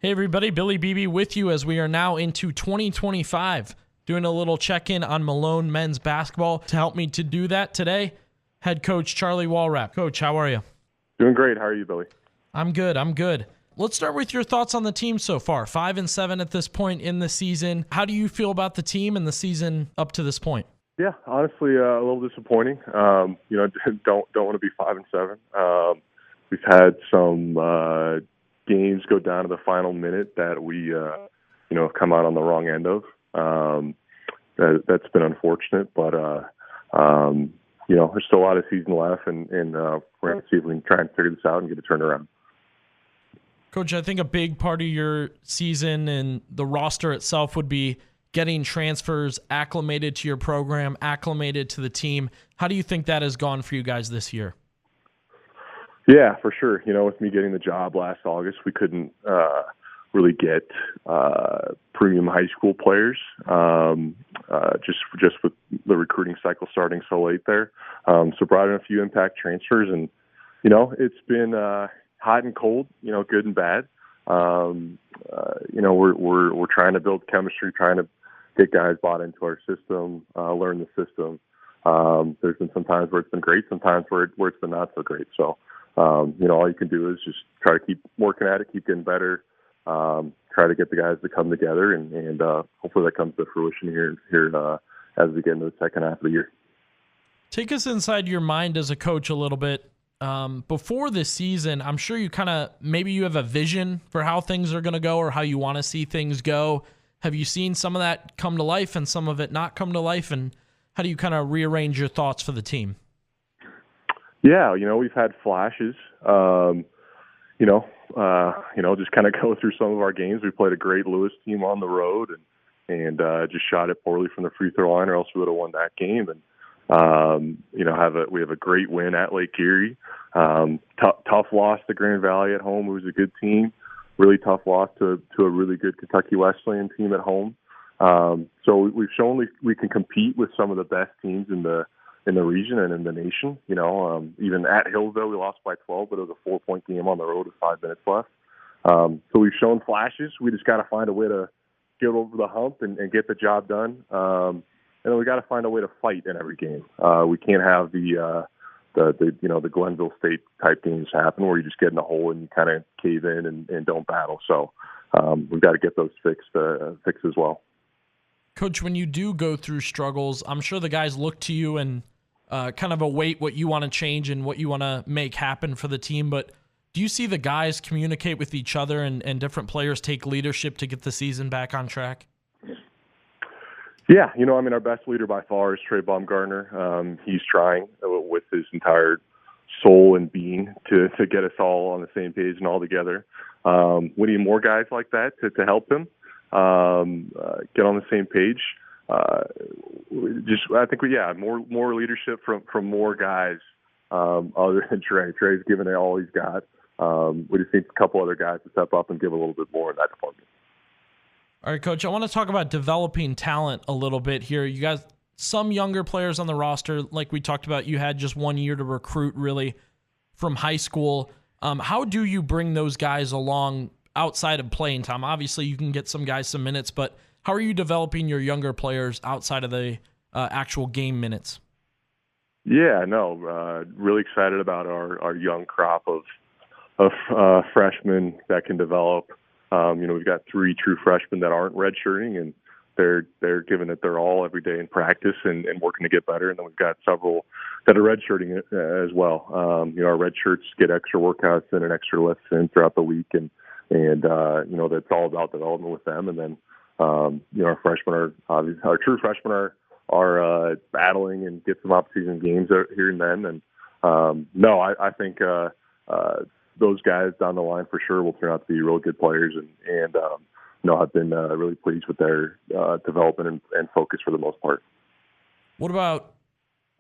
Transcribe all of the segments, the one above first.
Hey everybody, Billy Beebe with you as we are now into 2025. Doing a little check-in on Malone men's basketball. To help me to do that today, head coach Charlie Wallrapp. Coach, how are you? Doing great. How are you, Billy? I'm good. Let's start with your thoughts on the team so far. 5-7 at this point in the season. How do you feel about the team and the season up to this point? Yeah, honestly, a little disappointing. Don't want to be 5-7. We've had some games go down to the final minute that we have come out on the wrong end of. That's been unfortunate, but there's still a lot of season left, and we're going to see if we can try and figure this out and get it turned around. Coach, I think a big part of your season and the roster itself would be getting transfers acclimated to your program, acclimated to the team. How do you think that has gone for you guys this year? Yeah, for sure. With me getting the job last August, we couldn't really get premium high school players, just with the recruiting cycle starting so late there. So brought in a few impact transfers, and it's been hot and cold, good and bad. We're trying to build chemistry, trying to get guys bought into our system, learn the system. There's been some times where it's been great, sometimes where it's been not so great. So, all you can do is just try to keep working at it, keep getting better, try to get the guys to come together, and hopefully that comes to fruition here as we get into the second half of the year. Take us inside your mind as a coach a little bit. Before this season, I'm sure you maybe you have a vision for how things are going to go or how you want to see things go. Have you seen some of that come to life and some of it not come to life? And how do you kind of rearrange your thoughts for the team? Yeah, we've had flashes, just kind of go through some of our games. We played a great Lewis team on the road and just shot it poorly from the free throw line, or else we would have won that game. And we have a great win at Lake Erie. Tough loss to Grand Valley at home. It was a good team. Really tough loss to a really good Kentucky Wesleyan team at home. So we've shown we can compete with some of the best teams in the region and in the nation. Even at Hillsville, we lost by 12, but it was a 4-point game on the road with 5 minutes left. So we've shown flashes. We just got to find a way to get over the hump and get the job done. And then we got to find a way to fight in every game. We can't have the Glenville State type games happen where you just get in a hole and you kind of cave in and don't battle. So we've got to get those fixed as well. Coach, when you do go through struggles, I'm sure the guys look to you and kind of await what you want to change and what you want to make happen for the team. But do you see the guys communicate with each other and different players take leadership to get the season back on track? Yeah, our best leader by far is Trey Baumgartner. He's trying with his entire soul and being to get us all on the same page and all together. We need more guys like that to help him get on the same page. I think more leadership from more guys other than Trey. Trey's given it all he's got. We just need a couple other guys to step up and give a little bit more in that department. All right, Coach, I want to talk about developing talent a little bit here. You guys, some younger players on the roster, like we talked about, you had just 1 year to recruit really from high school. How do you bring those guys along outside of playing time? Obviously, you can get some guys some minutes, but how are you developing your younger players outside of the actual game minutes? Yeah, really excited about our young crop of freshmen that can develop. We've got 3 true freshmen that aren't redshirting, and they're giving it their all every day in practice and working to get better. And then we've got several that are redshirting as well. Our red shirts get extra workouts in and extra lifts in throughout the week, and that's all about development with them. And then our freshmen are obviously, our true freshmen are battling and get some off-season games here and then. And I think those guys down the line for sure will turn out to be real good players, and I've been really pleased with their development and focus for the most part. What about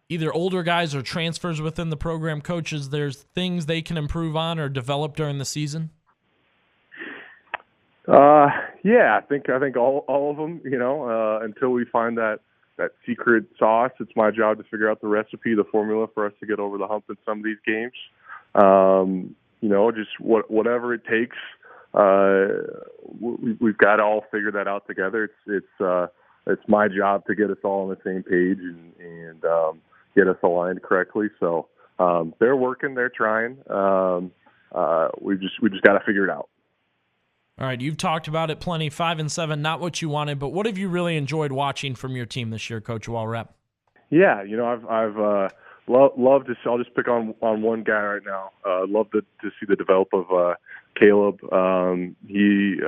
either older guys or transfers within the program, coaches? There's things they can improve on or develop during the season? I think all of them, until we find that secret sauce, it's my job to figure out the recipe, the formula for us to get over the hump in some of these games. Just whatever it takes, got to all figure that out together. It's my job to get us all on the same page and get us aligned correctly. So they're working, they're trying. We just got to figure it out. All right, you've talked about it plenty. 5-7, not what you wanted, but what have you really enjoyed watching from your team this year, Coach Wallrapp? Yeah, I've loved to. I'll just pick on one guy right now. Love to see the develop of Caleb. He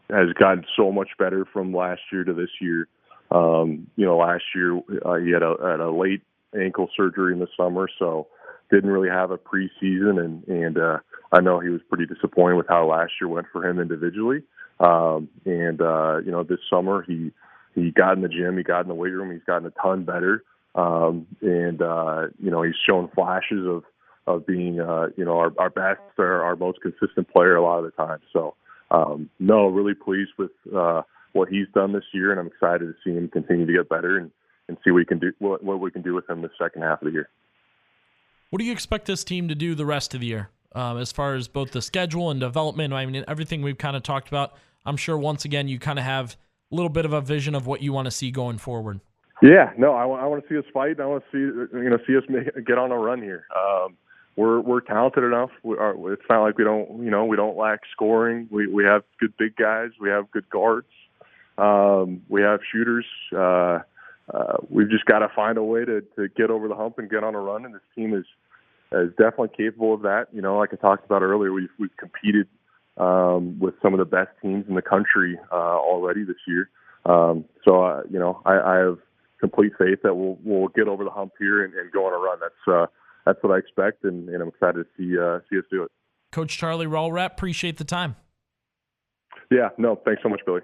has gotten so much better from last year to this year. Last year he had a late ankle surgery in the summer, so didn't really have a preseason, and I know he was pretty disappointed with how last year went for him individually. This summer he got in the gym, he got in the weight room, he's gotten a ton better. He's shown flashes of being, our best or our most consistent player a lot of the time. So, really pleased with what he's done this year, and I'm excited to see him continue to get better and see what we can do with him the second half of the year. What do you expect this team to do the rest of the year, as far as both the schedule and development? I mean, everything we've kind of talked about. I'm sure once again you kind of have a little bit of a vision of what you want to see going forward. Yeah, no, I want to see us fight. I want to see us get on a run here. We're talented enough. It's not like we don't lack scoring. We have good big guys. We have good guards. We have shooters. We've just got to find a way to get over the hump and get on a run. And this team is definitely capable of that. Like I talked about earlier, we've competed with some of the best teams in the country already this year. I have complete faith that we'll get over the hump here and go on a run. That's what I expect, and I'm excited to see us do it. Coach Charlie Wallrapp, appreciate the time. Yeah, no, thanks so much, Billy.